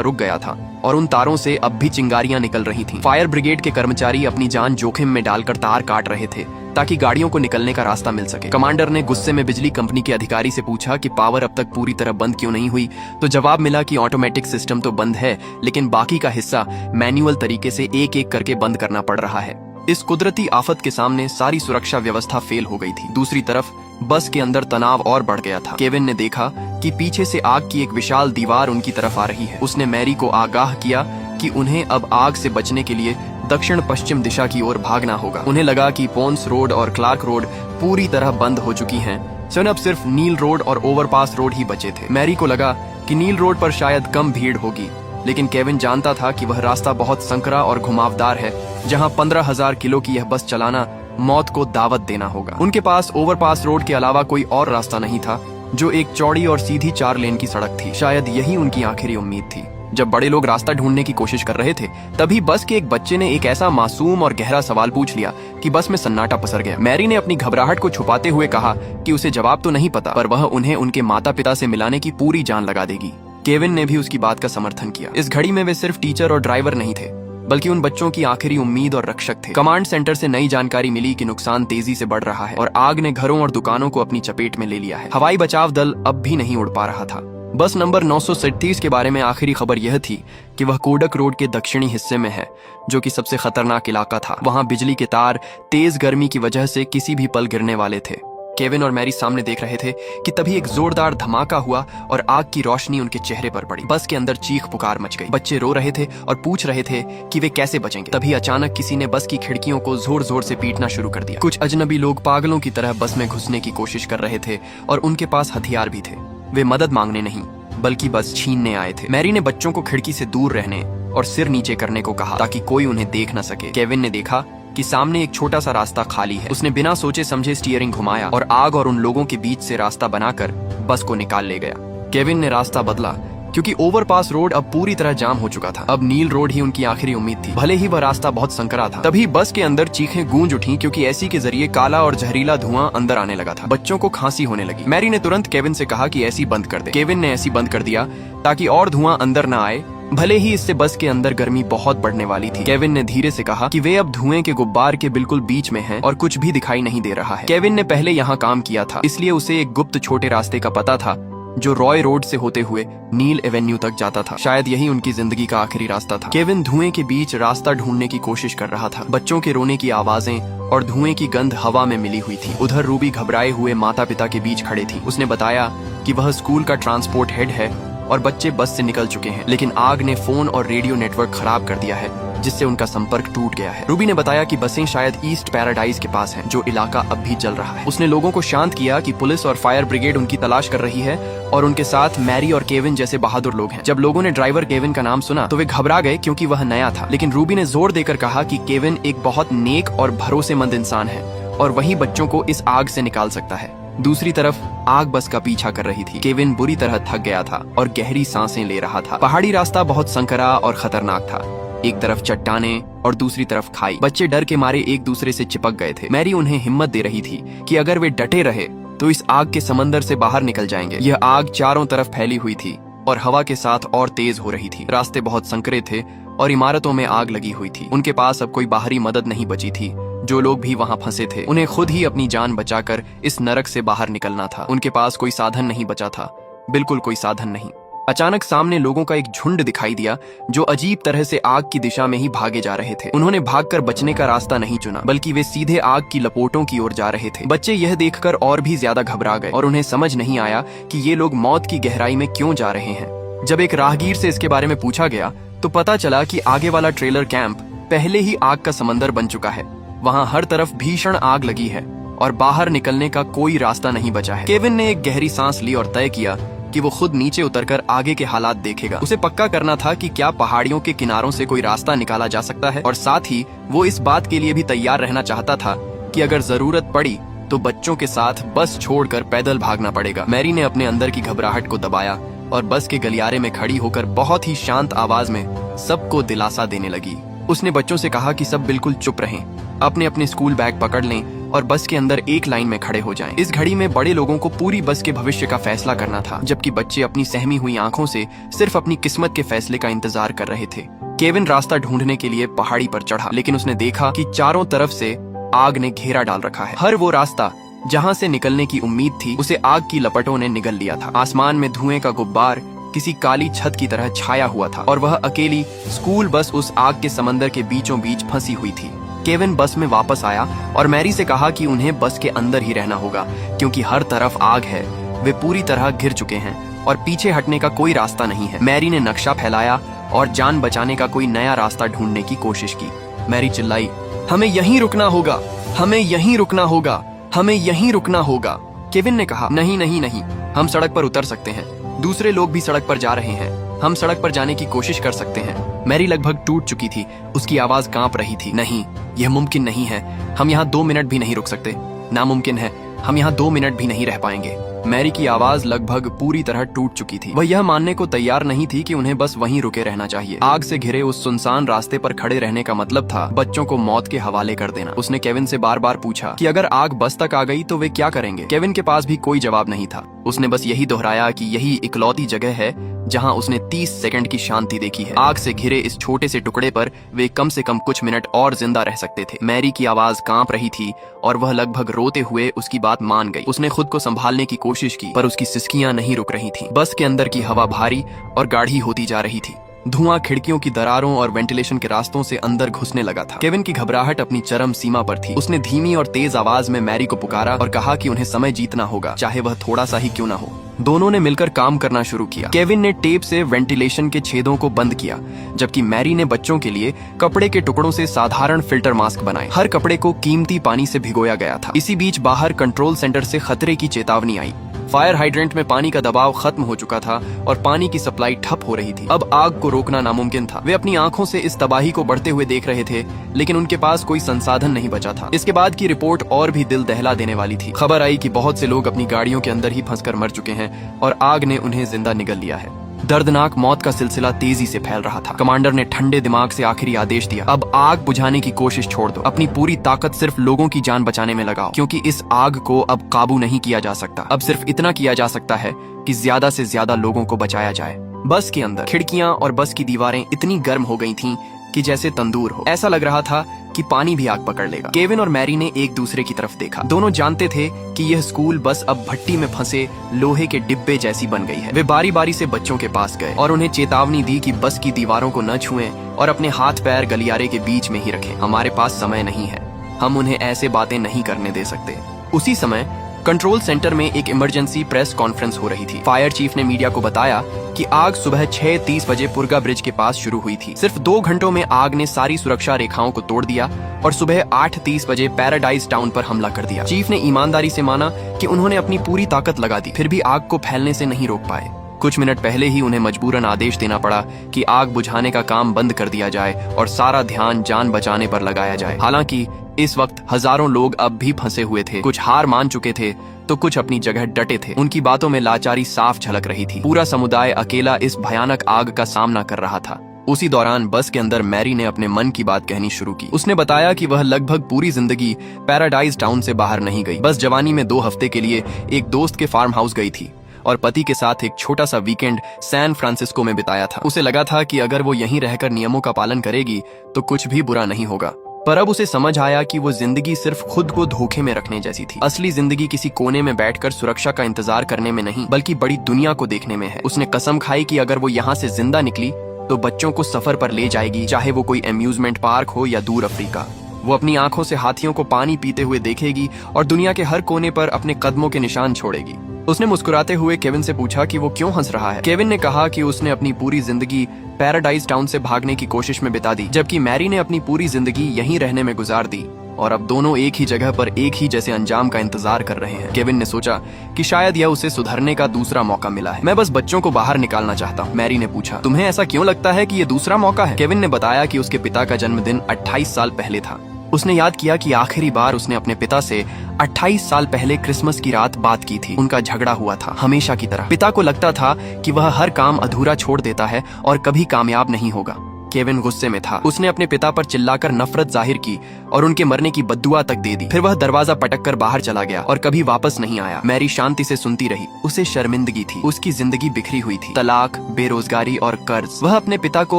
Speaker 1: रुक गया था और उन तारों से अब भी चिंगारियां निकल रही थीं। फायर ब्रिगेड के कर्मचारी अपनी जान जोखिम में डालकर तार काट रहे थे ताकि गाड़ियों को निकलने का रास्ता मिल सके। कमांडर ने गुस्से में बिजली कंपनी के अधिकारी से पूछा कि पावर अब तक पूरी तरह बंद क्यों नहीं हुई, तो जवाब मिला कि ऑटोमेटिक सिस्टम तो बंद है, लेकिन बाकी का हिस्सा मैन्युअल तरीके से एक एक करके बंद करना पड़ रहा है। इस कुदरती आफत के सामने सारी सुरक्षा व्यवस्था फेल हो गई थी। दूसरी तरफ बस के अंदर तनाव और बढ़ गया था। केविन ने देखा कि पीछे से आग की एक विशाल दीवार उनकी तरफ आ रही है। उसने मैरी को आगाह किया कि उन्हें अब आग से बचने के लिए दक्षिण पश्चिम दिशा की ओर भागना होगा। उन्हें लगा कि पोन्स रोड और क्लार्क रोड पूरी तरह बंद हो चुकी हैं। अब सिर्फ नील रोड और ओवरपास रोड ही बचे थे। मैरी को लगा कि नील रोड पर शायद कम भीड़ होगी, लेकिन केविन जानता था कि वह रास्ता बहुत संकरा और घुमावदार है, जहां 15,000 किलो की यह बस चलाना मौत को दावत देना होगा। उनके पास ओवरपास रोड के अलावा कोई और रास्ता नहीं था, जो एक चौड़ी और सीधी 4 लेन की सड़क थी। शायद यही उनकी आखिरी उम्मीद थी। जब बड़े लोग रास्ता ढूंढने की कोशिश कर रहे थे, तभी बस के एक बच्चे ने एक ऐसा मासूम और गहरा सवाल पूछ लिया कि बस में सन्नाटा पसर गया। मैरी ने अपनी घबराहट को छुपाते हुए कहा कि उसे जवाब तो नहीं पता, पर वह उन्हें उनके माता पिता से मिलाने की पूरी जान लगा देगी। केविन ने भी उसकी बात का समर्थन किया। इस घड़ी में वे सिर्फ टीचर और ड्राइवर नहीं थे, बल्कि उन बच्चों की आखिरी उम्मीद और रक्षक थे। कमांड सेंटर से नई जानकारी मिली कि नुकसान तेजी से बढ़ रहा है और आग ने घरों और दुकानों को अपनी चपेट में ले लिया है। हवाई बचाव दल अब भी नहीं उड़ पा रहा था। बस नंबर 937 के बारे में आखिरी खबर यह थी कि वह कोडक रोड के दक्षिणी हिस्से में है, जो कि सबसे खतरनाक इलाका था। वहां बिजली के तार तेज गर्मी की वजह से किसी भी पल गिरने वाले थे। केविन और मैरी सामने देख रहे थे कि तभी एक जोरदार धमाका हुआ और आग की रोशनी उनके चेहरे पर पड़ी। बस के अंदर चीख पुकार मच गई। बच्चे रो रहे थे और पूछ रहे थे कि वे कैसे बचेंगे। तभी अचानक किसी ने बस की खिड़कियों को जोर जोर से पीटना शुरू कर दिया। कुछ अजनबी लोग पागलों की तरह बस में घुसने की कोशिश कर रहे थे और उनके पास हथियार भी थे। वे मदद मांगने नहीं, बल्कि बस छीनने आए थे। मैरी ने बच्चों को खिड़की से दूर रहने और सिर नीचे करने को कहा ताकि कोई उन्हें देख न सके। केविन ने देखा कि सामने एक छोटा सा रास्ता खाली है। उसने बिना सोचे समझे स्टीयरिंग घुमाया और आग और उन लोगों के बीच से रास्ता बनाकर बस को निकाल ले गया। केविन ने रास्ता बदला क्योंकि ओवरपास रोड अब पूरी तरह जाम हो चुका था। अब नील रोड ही उनकी आखिरी उम्मीद थी, भले ही वह रास्ता बहुत संकरा था। तभी बस के अंदर चीखें गूंज उठी क्योंकि एसी के जरिए काला और जहरीला धुआं अंदर आने लगा था। बच्चों को खांसी होने लगी। मैरी ने तुरंत केविन से कहा कि एसी बंद कर दे। केविन ने एसी बंद कर दिया ताकि और धुआं अंदर न आए, भले ही इससे बस के अंदर गर्मी बहुत बढ़ने वाली थी। केविन ने धीरे से कहा कि वे अब धुएं के गुब्बार के बिल्कुल बीच में हैं और कुछ भी दिखाई नहीं दे रहा है। केविन ने पहले यहाँ काम किया था, इसलिए उसे एक गुप्त छोटे रास्ते का पता था जो रॉय रोड से होते हुए नील एवेन्यू तक जाता था। शायद यही उनकी जिंदगी का आखिरी रास्ता था। केविन धुएं के बीच रास्ता ढूंढने की कोशिश कर रहा था। बच्चों के रोने की आवाजें और धुएं की गंध हवा में मिली हुई थी। उधर रूबी घबराए हुए माता पिता के बीच खड़े थी। उसने बताया कि वह स्कूल का ट्रांसपोर्ट हेड है और बच्चे बस से निकल चुके हैं, लेकिन आग ने फोन और रेडियो नेटवर्क खराब कर दिया है, जिससे उनका संपर्क टूट गया है। रूबी ने बताया कि बसें शायद ईस्ट पैराडाइज के पास हैं, जो इलाका अब भी जल रहा है। उसने लोगों को शांत किया कि पुलिस और फायर ब्रिगेड उनकी तलाश कर रही है और उनके साथ मैरी और केविन जैसे बहादुर लोग हैं। जब लोगों ने ड्राइवर केविन का नाम सुना तो वे घबरा गए क्योंकि वह नया था, लेकिन रूबी ने जोर देकर कहा कि केविन एक बहुत नेक और भरोसेमंद इंसान है और वही बच्चों को इस आग से निकाल सकता है। दूसरी तरफ आग बस का पीछा कर रही थी। केविन बुरी तरह थक गया था और गहरी सांसें ले रहा था। पहाड़ी रास्ता बहुत संकरा और खतरनाक था। एक तरफ चट्टाने और दूसरी तरफ खाई। बच्चे डर के मारे एक दूसरे से चिपक गए थे। मैरी उन्हें हिम्मत दे रही थी कि अगर वे डटे रहे तो इस आग के समंदर से बाहर निकल जाएंगे। यह आग चारों तरफ फैली हुई थी और हवा के साथ और तेज हो रही थी। रास्ते बहुत संकरे थे और इमारतों में आग लगी हुई थी। उनके पास अब कोई बाहरी मदद नहीं बची थी। जो लोग भी वहां फंसे थे, उन्हें खुद ही अपनी जान बचाकर इस नरक से बाहर निकलना था। उनके पास कोई साधन नहीं बचा था, बिल्कुल कोई साधन नहीं। अचानक सामने लोगों का एक झुंड दिखाई दिया जो अजीब तरह से आग की दिशा में ही भागे जा रहे थे। उन्होंने भागकर बचने का रास्ता नहीं चुना, बल्कि वे सीधे आग की लपोटों की ओर जा रहे थे। बच्चे यह देखकर और भी ज्यादा घबरा गए और उन्हें समझ नहीं आया कि ये लोग मौत की गहराई में क्यों जा रहे हैं। जब एक राहगीर से इसके बारे में पूछा गया तो पता चला कि आगे वाला ट्रेलर कैंप पहले ही आग का समंदर बन चुका है। वहां हर तरफ भीषण आग लगी है और बाहर निकलने का कोई रास्ता नहीं बचा है। केविन ने एक गहरी सांस ली और तय किया कि वो खुद नीचे उतरकर आगे के हालात देखेगा। उसे पक्का करना था कि क्या पहाड़ियों के किनारों से कोई रास्ता निकाला जा सकता है, और साथ ही वो इस बात के लिए भी तैयार रहना चाहता था कि अगर जरूरत पड़ी तो बच्चों के साथ बस छोड़कर पैदल भागना पड़ेगा। मैरी ने अपने अंदर की घबराहट को दबाया और बस के गलियारे में खड़ी होकर बहुत ही शांत आवाज में सबको दिलासा देने लगी। उसने बच्चों से कहा कि सब बिल्कुल चुप रहें, अपने अपने स्कूल बैग पकड़ लें और बस के अंदर एक लाइन में खड़े हो जाएं। इस घड़ी में बड़े लोगों को पूरी बस के भविष्य का फैसला करना था, जबकि बच्चे अपनी सहमी हुई आंखों से सिर्फ अपनी किस्मत के फैसले का इंतजार कर रहे थे। केविन रास्ता ढूंढने के लिए पहाड़ी पर चढ़ा, लेकिन उसने देखा कि चारों तरफ से आग ने घेरा डाल रखा है। हर वो रास्ता जहाँ से निकलने की उम्मीद थी, उसे आग की लपटों ने निगल लिया था। आसमान में धुएं का गुब्बार किसी काली छत की तरह छाया हुआ था और वह अकेली स्कूल बस उस आग के समंदर के बीचों बीच फंसी हुई थी। केविन बस में वापस आया और मैरी से कहा कि उन्हें बस के अंदर ही रहना होगा, क्योंकि हर तरफ आग है, वे पूरी तरह घिर चुके हैं और पीछे हटने का कोई रास्ता नहीं है। मैरी ने नक्शा फैलाया और जान बचाने का कोई नया रास्ता ढूंढने की कोशिश की। मैरी चिल्लाई, हमें यहीं रुकना होगा, हमें यहीं रुकना होगा, हमें यहीं रुकना होगा। केविन ने कहा, नहीं नहीं नहीं, हम सड़क पर उतर सकते हैं, दूसरे लोग भी सड़क पर जा रहे हैं, हम सड़क पर जाने की कोशिश कर सकते हैं। मैरी लगभग टूट चुकी थी, उसकी आवाज कांप रही थी। नहीं, यह मुमकिन नहीं है, हम यहाँ 2 मिनट भी नहीं रुक सकते, नामुमकिन है, हम यहाँ 2 मिनट भी नहीं रह पाएंगे। मैरी की आवाज लगभग पूरी तरह टूट चुकी थी। वह यह मानने को तैयार नहीं थी कि उन्हें बस वहीं रुके रहना चाहिए। आग से घिरे उस सुनसान रास्ते पर खड़े रहने का मतलब था बच्चों को मौत के हवाले कर देना। उसने केविन से बार बार पूछा कि अगर आग बस तक आ गई तो वे क्या करेंगे। केविन के पास भी कोई जवाब नहीं था। उसने बस यही दोहराया कि यही इकलौती जगह है जहां उसने 30 सेकंड की शांति देखी है। आग से घिरे इस छोटे से टुकड़े पर वे कम से कम कुछ मिनट और जिंदा रह सकते थे। मैरी की आवाज कांप रही थी और वह लगभग रोते हुए उसकी बात मान गई। उसने खुद को संभालने की कोशिश की, पर उसकी सिसकियां नहीं रुक रही थीं। बस के अंदर की हवा भारी और गाढ़ी होती जा रही थी। धुआं खिड़कियों की दरारों और वेंटिलेशन के रास्तों से अंदर घुसने लगा था। केविन की घबराहट अपनी चरम सीमा पर थी। उसने धीमी और तेज आवाज में मैरी को पुकारा और कहा कि उन्हें समय जीतना होगा, चाहे वह थोड़ा सा ही क्यों ना हो। दोनों ने मिलकर काम करना शुरू किया। केविन ने टेप से वेंटिलेशन के छेदों को बंद किया, जबकि मैरी ने बच्चों के लिए कपड़े के टुकड़ों से साधारण फिल्टर मास्क बनाए। हर कपड़े को कीमती पानी से भिगोया गया था। इसी बीच बाहर कंट्रोल सेंटर से खतरे की चेतावनी आई। फायर हाइड्रेंट में पानी का दबाव खत्म हो चुका था और पानी की सप्लाई ठप हो रही थी। अब आग को रोकना नामुमकिन था। वे अपनी आंखों से इस तबाही को बढ़ते हुए देख रहे थे, लेकिन उनके पास कोई संसाधन नहीं बचा था। इसके बाद की रिपोर्ट और भी दिल दहला देने वाली थी। खबर आई कि बहुत से लोग अपनी गाड़ियों के अंदर ही फंसकर मर चुके हैं और आग ने उन्हें जिंदा निगल लिया है। दर्दनाक मौत का सिलसिला तेजी से फैल रहा था। कमांडर ने ठंडे दिमाग से आखिरी आदेश दिया, अब आग बुझाने की कोशिश छोड़ दो, अपनी पूरी ताकत सिर्फ लोगों की जान बचाने में लगाओ, क्योंकि इस आग को अब काबू नहीं किया जा सकता। अब सिर्फ इतना किया जा सकता है कि ज्यादा से ज्यादा लोगों को बचाया जाए। बस के अंदर खिड़कियां और बस की दीवारें इतनी गर्म हो गई थीं कि जैसे तंदूर हो। ऐसा लग रहा था कि पानी भी आग पकड़ लेगा। केविन और मैरी ने एक दूसरे की तरफ देखा। दोनों जानते थे कि यह स्कूल बस अब भट्टी में फंसे लोहे के डिब्बे जैसी बन गई है। वे बारी बारी से बच्चों के पास गए और उन्हें चेतावनी दी कि बस की दीवारों को न छुएं और अपने हाथ पैर गलियारे के बीच में ही रखें। हमारे पास समय नहीं है, हम उन्हें ऐसे बातें नहीं करने दे सकते। उसी समय कंट्रोल सेंटर में एक इमरजेंसी प्रेस कॉन्फ्रेंस हो रही थी। फायर चीफ ने मीडिया को बताया कि आग सुबह 6:30 बजे पुरगा ब्रिज के पास शुरू हुई थी। सिर्फ 2 घंटों में आग ने सारी सुरक्षा रेखाओं को तोड़ दिया और सुबह 8:30 बजे पैराडाइज टाउन पर हमला कर दिया। चीफ ने ईमानदारी से माना कि उन्होंने अपनी पूरी ताकत लगा दी, फिर भी आग को फैलने से नहीं रोक पाए। कुछ मिनट पहले ही उन्हें मजबूरन आदेश देना पड़ा कि आग बुझाने का काम बंद कर दिया जाए और सारा ध्यान जान बचाने पर लगाया जाए। हालांकि इस वक्त हजारों लोग अब भी फंसे हुए थे। कुछ हार मान चुके थे तो कुछ अपनी जगह डटे थे। उनकी बातों में लाचारी साफ झलक रही थी। पूरा समुदाय अकेला इस भयानक आग का सामना कर रहा था। उसी दौरान बस के अंदर मैरी ने अपने मन की बात कहनी शुरू की। उसने बताया कि वह लगभग पूरी जिंदगी पैराडाइज टाउन से बाहर नहीं गई। बस जवानी में 2 हफ्ते के लिए एक दोस्त के फार्म हाउस गई थी और पति के साथ एक छोटा सा वीकेंड सैन फ्रांसिस्को में बिताया था। उसे लगा था कि अगर वो यहीं रहकर नियमों का पालन करेगी तो कुछ भी बुरा नहीं होगा। पर अब उसे समझ आया कि वो जिंदगी सिर्फ खुद को धोखे में रखने जैसी थी। असली जिंदगी किसी कोने में बैठकर सुरक्षा का इंतजार करने में नहीं, बल्कि बड़ी दुनिया को देखने में है। उसने कसम खाई कि अगर वो यहाँ से जिंदा निकली तो बच्चों को सफर पर ले जाएगी, चाहे वो कोई अम्यूजमेंट पार्क हो या दूर अफ्रीका। वो अपनी आंखों से हाथियों को पानी पीते हुए देखेगी और दुनिया के हर कोने पर अपने कदमों के निशान छोड़ेगी। उसने मुस्कुराते हुए केविन से पूछा कि वो क्यों हंस रहा है। केविन ने कहा कि उसने अपनी पूरी जिंदगी पैराडाइज टाउन से भागने की कोशिश में बिता दी, जबकि मैरी ने अपनी पूरी जिंदगी यहीं रहने में गुजार दी और अब दोनों एक ही जगह पर एक ही जैसे अंजाम का इंतजार कर रहे हैं। केविन ने सोचा कि शायद यह उसे सुधरने का दूसरा मौका मिला है। मैं बस बच्चों को बाहर निकालना चाहता हूँ। मैरी ने पूछा, तुम्हें ऐसा क्यों लगता है कि ये दूसरा मौका है? केविन ने बताया कि उसके पिता का जन्मदिन 28 साल पहले था उसने याद किया कि आखिरी बार उसने अपने पिता से 28 साल पहले क्रिसमस की रात बात की थी। उनका झगड़ा हुआ था, हमेशा की तरह। पिता को लगता था कि वह हर काम अधूरा छोड़ देता है और कभी कामयाब नहीं होगा। केविन गुस्से में था। उसने अपने पिता पर चिल्लाकर नफरत जाहिर की और उनके मरने की बद्दुआ तक दे दी। फिर वह दरवाजा पटककर बाहर चला गया और कभी वापस नहीं आया। मैरी शांति से सुनती रही। उसे शर्मिंदगी थी। उसकी जिंदगी बिखरी हुई थी। तलाक, बेरोजगारी और कर्ज। वह अपने पिता को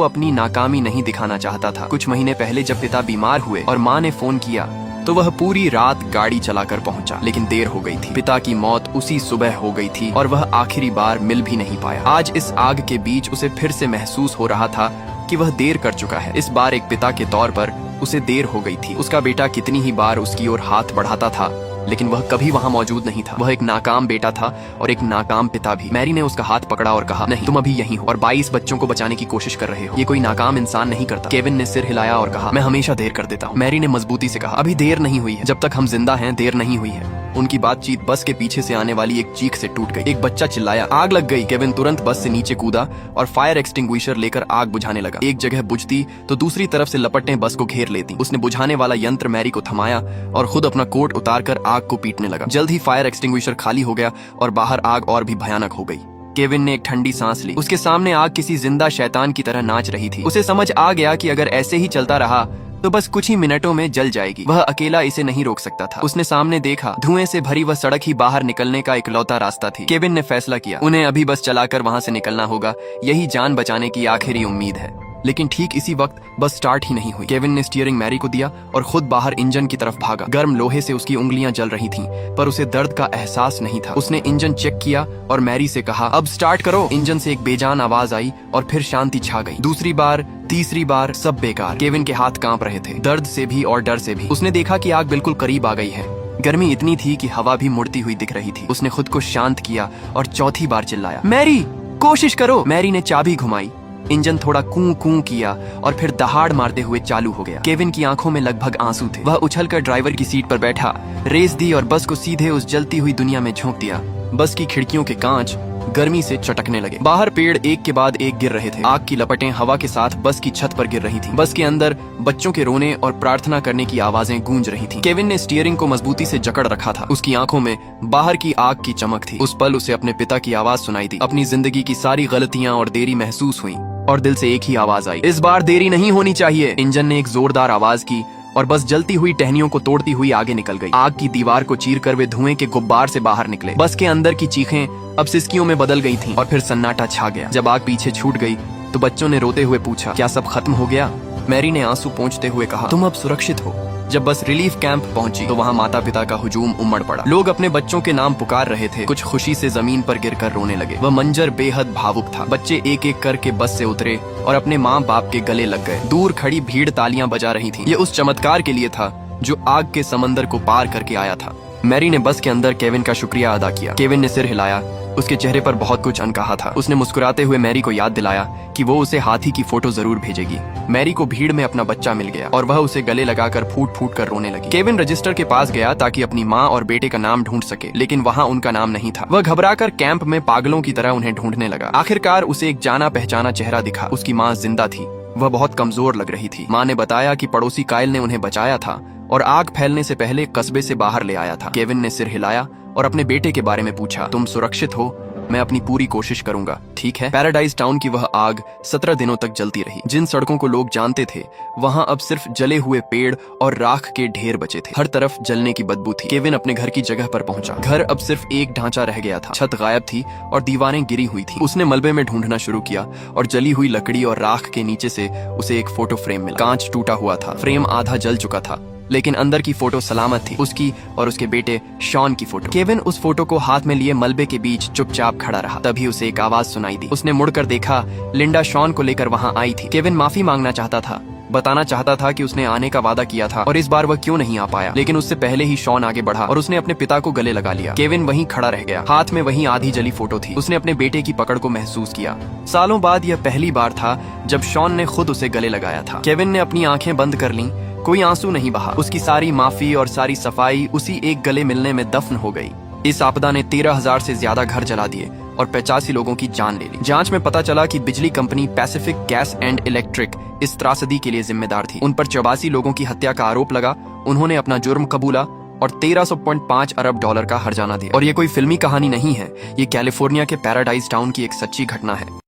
Speaker 1: अपनी नाकामी नहीं दिखाना चाहता था। कुछ महीने पहले जब पिता बीमार हुए और माँ ने फोन किया तो वह पूरी रात गाड़ी चलाकर पहुंचा, लेकिन देर हो गई थी। पिता की मौत उसी सुबह हो गई थी और वह आखिरी बार मिल भी नहीं पाया। आज इस आग के बीच उसे फिर से महसूस हो रहा था कि वह देर कर चुका है। इस बार एक पिता के तौर पर उसे देर हो गई थी। उसका बेटा कितनी ही बार उसकी ओर हाथ बढ़ाता था, लेकिन वह कभी वहां मौजूद नहीं था। वह एक नाकाम बेटा था और एक नाकाम पिता भी। मैरी ने उसका हाथ पकड़ा और कहा, नहीं, तुम अभी यहीं हो और 22 बच्चों को बचाने की कोशिश कर रहे हो। ये कोई नाकाम इंसान नहीं करता। केविन ने सिर हिलाया और कहा, मैं हमेशा देर कर देता हूँ। मैरी ने मजबूती से कहा, अभी देर नहीं हुई है। जब तक हम जिंदा हैं, देर नहीं हुई है। उनकी बातचीत बस के पीछे से आने वाली एक चीख से टूट गई। एक बच्चा चिल्लाया, आग लग गई। केविन तुरंत बस से नीचे कूदा और फायर एक्सटिंग्विशर लेकर आग बुझाने लगा। एक जगह बुझती तो दूसरी तरफ से लपटें बस को घेर लेती। उसने बुझाने वाला यंत्र मैरी को थमाया और खुद अपना कोट उतारकर आग को पीटने लगा। जल्द ही फायर एक्सटिंग्विशर खाली हो गया और बाहर आग और भी भयानक हो गई। केविन ने एक ठंडी सांस ली। उसके सामने आग किसी जिंदा शैतान की तरह नाच रही थी। उसे समझ आ गया कि अगर ऐसे ही चलता रहा तो बस कुछ ही मिनटों में जल जाएगी। वह अकेला इसे नहीं रोक सकता था। उसने सामने देखा, धुएं से भरी वह सड़क ही बाहर निकलने का इकलौता रास्ता थी। केविन ने फैसला किया, उन्हें अभी बस चलाकर वहां से निकलना होगा। यही जान बचाने की आखिरी उम्मीद है। लेकिन ठीक इसी वक्त बस स्टार्ट ही नहीं हुई। केविन ने स्टीयरिंग मैरी को दिया और खुद बाहर इंजन की तरफ भागा। गर्म लोहे से उसकी उंगलियां जल रही थीं, पर उसे दर्द का एहसास नहीं था। उसने इंजन चेक किया और मैरी से कहा, अब स्टार्ट करो। इंजन से एक बेजान आवाज आई और फिर शांति छा गई। दूसरी बार, तीसरी बार, सब बेकार। केविन के हाथ कांप रहे थे, दर्द से भी और डर से भी। उसने देखा कि आग बिल्कुल करीब आ गई है। गर्मी इतनी थी कि हवा भी मुड़ती हुई दिख रही थी। उसने खुद को शांत किया और चौथी बार चिल्लाया, मैरी, कोशिश करो। मैरी ने चाबी घुमाई। इंजन थोड़ा कूं कूं किया और फिर दहाड़ मारते हुए चालू हो गया। केविन की आंखों में लगभग आंसू थे। वह उछलकर ड्राइवर की सीट पर बैठा, रेस दी और बस को सीधे उस जलती हुई दुनिया में झोंक दिया। बस की खिड़कियों के कांच गर्मी से चटकने लगे। बाहर पेड़ एक के बाद एक गिर रहे थे। आग की लपटें हवा के साथ बस की छत पर गिर रही थीं। बस के अंदर बच्चों के रोने और प्रार्थना करने की आवाजें गूंज रही थीं। केविन ने स्टीयरिंग को मजबूती से जकड़ रखा था। उसकी आंखों में बाहर की आग की चमक थी। उस पल उसे अपने पिता की आवाज सुनाई दी। अपनी जिंदगी की सारी गलतियां और देरी महसूस हुई और दिल से एक ही आवाज आई, इस बार देरी नहीं होनी चाहिए। इंजन ने एक जोरदार आवाज की और बस जलती हुई टहनियों को तोड़ती हुई आगे निकल गई। आग की दीवार को चीरकर वे धुएं के गुब्बार से बाहर निकले। बस के अंदर की चीखें अब सिसकियों में बदल गई थीं और फिर सन्नाटा छा गया। जब आग पीछे छूट गई तो बच्चों ने रोते हुए पूछा, क्या सब खत्म हो गया? मैरी ने आंसू पोंछते हुए कहा, तुम अब सुरक्षित हो। जब बस रिलीफ कैंप पहुंची तो वहां माता पिता का हुजूम उमड़ पड़ा। लोग अपने बच्चों के नाम पुकार रहे थे। कुछ खुशी से जमीन पर गिरकर रोने लगे। वह मंजर बेहद भावुक था। बच्चे एक एक करके बस से उतरे और अपने माँ बाप के गले लग गए। दूर खड़ी भीड़ तालियां बजा रही थी। ये उस चमत्कार के लिए था जो आग के समंदर को पार करके आया था। मैरी ने बस के अंदर केविन का शुक्रिया अदा किया। केविन ने सिर हिलाया। उसके चेहरे पर बहुत कुछ अनकहा था। उसने मुस्कुराते हुए मैरी को याद दिलाया कि वो उसे हाथी की फोटो जरूर भेजेगी। मैरी को भीड़ में अपना बच्चा मिल गया और वह उसे गले लगाकर फूट फूट कर रोने लगी। केविन रजिस्टर के पास गया ताकि अपनी माँ और बेटे का नाम ढूंढ सके, लेकिन वहाँ उनका नाम नहीं था। वह घबराकर कैंप में पागलों की तरह उन्हें ढूंढने लगा। आखिरकार उसे एक जाना पहचाना चेहरा दिखा। उसकी माँ जिंदा थी। वह बहुत कमजोर लग रही थी। माँ ने बताया कि पड़ोसी कायल ने उन्हें बचाया था और आग फैलने से पहले कस्बे से बाहर ले आया था। केविन ने सिर हिलाया और अपने बेटे के बारे में पूछा, तुम सुरक्षित हो? मैं अपनी पूरी कोशिश करूंगा, ठीक है? पैराडाइज टाउन की वह आग 17 दिनों तक जलती रही। जिन सड़कों को लोग जानते थे वहां अब सिर्फ जले हुए पेड़ और राख के ढेर बचे थे। हर तरफ जलने की बदबू थी। केविन अपने घर की जगह पर पहुंचा। घर अब सिर्फ एक ढांचा रह गया था। छत गायब थी और दीवारें गिरी हुई थी। उसने मलबे में ढूंढना शुरू किया और जली हुई लकड़ी और राख के नीचे से उसे एक फोटो फ्रेम मिला। कांच टूटा हुआ था। फ्रेम आधा जल चुका था, लेकिन अंदर की फोटो सलामत थी। उसकी और उसके बेटे शॉन की फोटो। केविन उस फोटो को हाथ में लिए मलबे के बीच चुपचाप खड़ा रहा। तभी उसे एक आवाज सुनाई दी। उसने मुड़कर देखा। लिंडा शॉन को लेकर वहां आई थी। केविन माफी मांगना चाहता था, बताना चाहता था कि उसने आने का वादा किया था और इस बार वह क्यों नहीं आ पाया। लेकिन उससे पहले ही शॉन आगे बढ़ा और उसने अपने पिता को गले लगा लिया। केविन वहीं खड़ा रह गया। हाथ में वही आधी जली फोटो थी। उसने अपने बेटे की पकड़ को महसूस किया। सालों बाद यह पहली बार था जब शॉन ने खुद उसे गले लगाया था। केविन ने अपनी आंखें बंद कर लीं। कोई आंसू नहीं बहा। उसकी सारी माफी और सारी सफाई उसी एक गले मिलने में दफन हो गई। इस आपदा ने 13,000 से ज्यादा घर जला दिए और 85 लोगों की जान ले ली। जांच में पता चला कि बिजली company Pacific gas and electric इस त्रासदी के लिए जिम्मेदार थी। उन पर 84 लोगों की हत्या का आरोप लगा। उन्होंने अपना जुर्म कबूला और 1300.5 अरब डॉलर का हर्जाना दिया। और ये कोई फिल्मी कहानी नहीं है, ये कैलिफोर्निया के पैराडाइज टाउन की एक सच्ची घटना है।